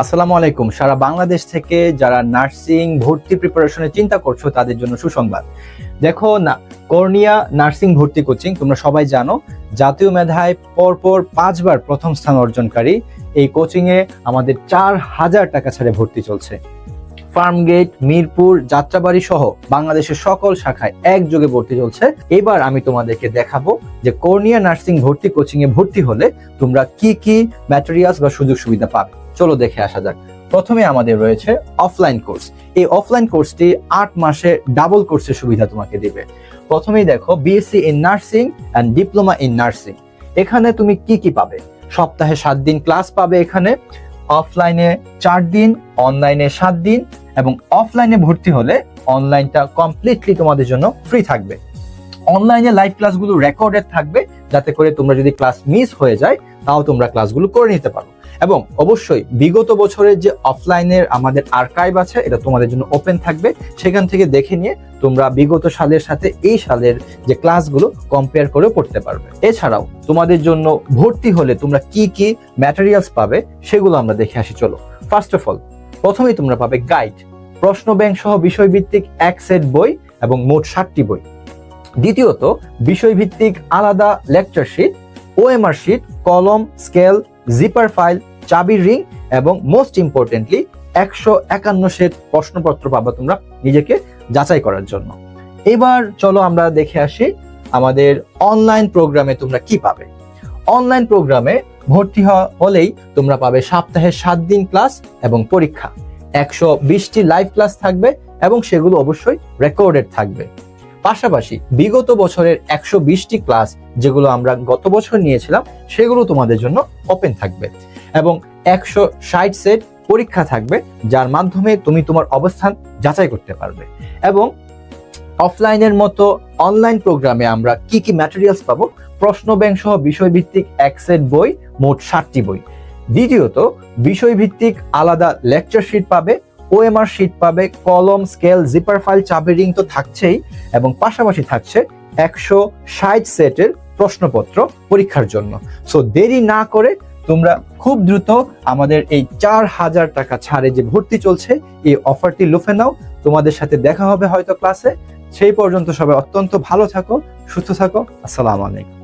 আসসালামু আলাইকুম। সারা বাংলাদেশ থেকে যারা নার্সিং ভর্তি প্রিপারেশনে চিন্তা করছো তাদের জন্য সুসংবাদ। দেখো না, কর্নিয়া নার্সিং ভর্তি কোচিং তোমরা সবাই জানো, জাতীয় মেধায় পরপর 5 বার প্রথম স্থান অর্জনকারী এই কোচিং এ আমাদের 4000 টাকা ছাড়ে ভর্তি চলছে। ফার্মগেট, মিরপুর, যাত্রাবাড়ি সহ বাংলাদেশের সকল শাখায় একযোগে ভর্তি চলছে। এবার আমি তোমাদেরকে দেখাবো যে কর্নিয়া নার্সিং ভর্তি কোচিং এ ভর্তি হলে তোমরা কি কি ম্যাটেরিয়ালস বা সুযোগ সুবিধা পাবে। চলো দেখে আসা যাক। প্রথমে আমাদের রয়েছে অফলাইন কোর্স। এই অফলাইন কোর্সটি 8 মাসে ডাবল কোর্সের সুবিধা তোমাকে দিবে। প্রথমেই দেখো BSc in nursing and diploma in nursing. এখানে তুমি কি কি পাবে? সপ্তাহে 7 দিন ক্লাস পাবে এখানে, অফলাইনে 4 দিন, অনলাইনে 7 দিন, এবং অফলাইনে ভর্তি হলে অনলাইনটা কমপ্লিটলি তোমাদের জন্য ফ্রি থাকবে। অনলাইনে লাইভ ক্লাসগুলো রেকর্ডেড থাকবে, যাতে করে তোমরা যদি ক্লাস মিস হয়ে যায় তাও তোমরা ক্লাসগুলো করে নিতে পারো। এবং অবশ্যই বিগত বছরের যে অফলাইনের আমাদের আর্কাইভ আছে এটা তোমাদের জন্য ওপেন থাকবে, সেখান থেকে দেখে নিয়ে তোমরা বিগত সালের সাথে এই সালের যে ক্লাসগুলো কম্পেয়ার করে পড়তে পারবে। এছাড়াও তোমাদের জন্য ভর্তি হলে তোমরা কি কি ম্যাটেরিয়ালস পাবে সেগুলো আমরা দেখে আসি। চলো, ফার্স্ট অফ অল প্রথমেই তোমরা পাবে গাইড, প্রশ্ন ব্যাংক সহ বিষয়ভিত্তিক 1 সেট বই এবং মোট 60টি বই। দ্বিতীয়ত বিষয়ভিত্তিক আলাদা লেকচার শিট, ওএমআর শিট, কলম, স্কেল, জিপার ফাইল, চাবির রিং এবং মোস্ট ইম্পর্টেন্টলি 151 সেট প্রশ্নপত্র পাবা তোমরা নিজেকে যাচাই করার জন্য। এবার চলো আমরা দেখে আসি আমাদের অনলাইন প্রোগ্রামে তোমরা কি পাবে। অনলাইন প্রোগ্রামে ভর্তি হলেই তোমরা পাবে সপ্তাহে 7 দিন ক্লাস এবং পরীক্ষা। 120টি লাইভ ক্লাস থাকবে এবং সেগুলো অবশ্যই রেকর্ডেড থাকবে। পাশাপাশি বিগত বছরের 120টি ক্লাস যেগুলো আমরা গত বছর নিয়েছিলাম সেগুলো তোমাদের জন্য ওপেন থাকবে, এবং 160 সেট পরীক্ষা থাকবে যার মাধ্যমে তুমি তোমার অবস্থান যাচাই করতে পারবে। এবং অফলাইনের মতো অনলাইন প্রোগ্রামে আমরা কি কি ম্যাটেরিয়ালস পাবো? প্রশ্ন ব্যাংক সহ বিষয়ভিত্তিক 1 সেট বই, মোট 60টি বই। দ্বিতীয়ত বিষয়ভিত্তিক আলাদা লেকচার শিট পাবে, ওএমআর শিট পাবে, কলম, স্কেল, জিপার ফাইল, চাবি রিং তো থাকছেই, এবং পাশাপাশি থাকছে 160 সেটের প্রশ্নপত্র পরীক্ষার জন্য। সো দেরি না করে তোমরা খুব দ্রুত আমাদের এই 4000 টাকা ছাড়ে যে ভর্তি চলছে এই অফারটি লুফে নাও। তোমাদের সাথে দেখা হবে হয়তো ক্লাসে। সেই পর্যন্ত সবাই অত্যন্ত ভালো থাকো, সুস্থ থাকো। আসসালামু আলাইকুম।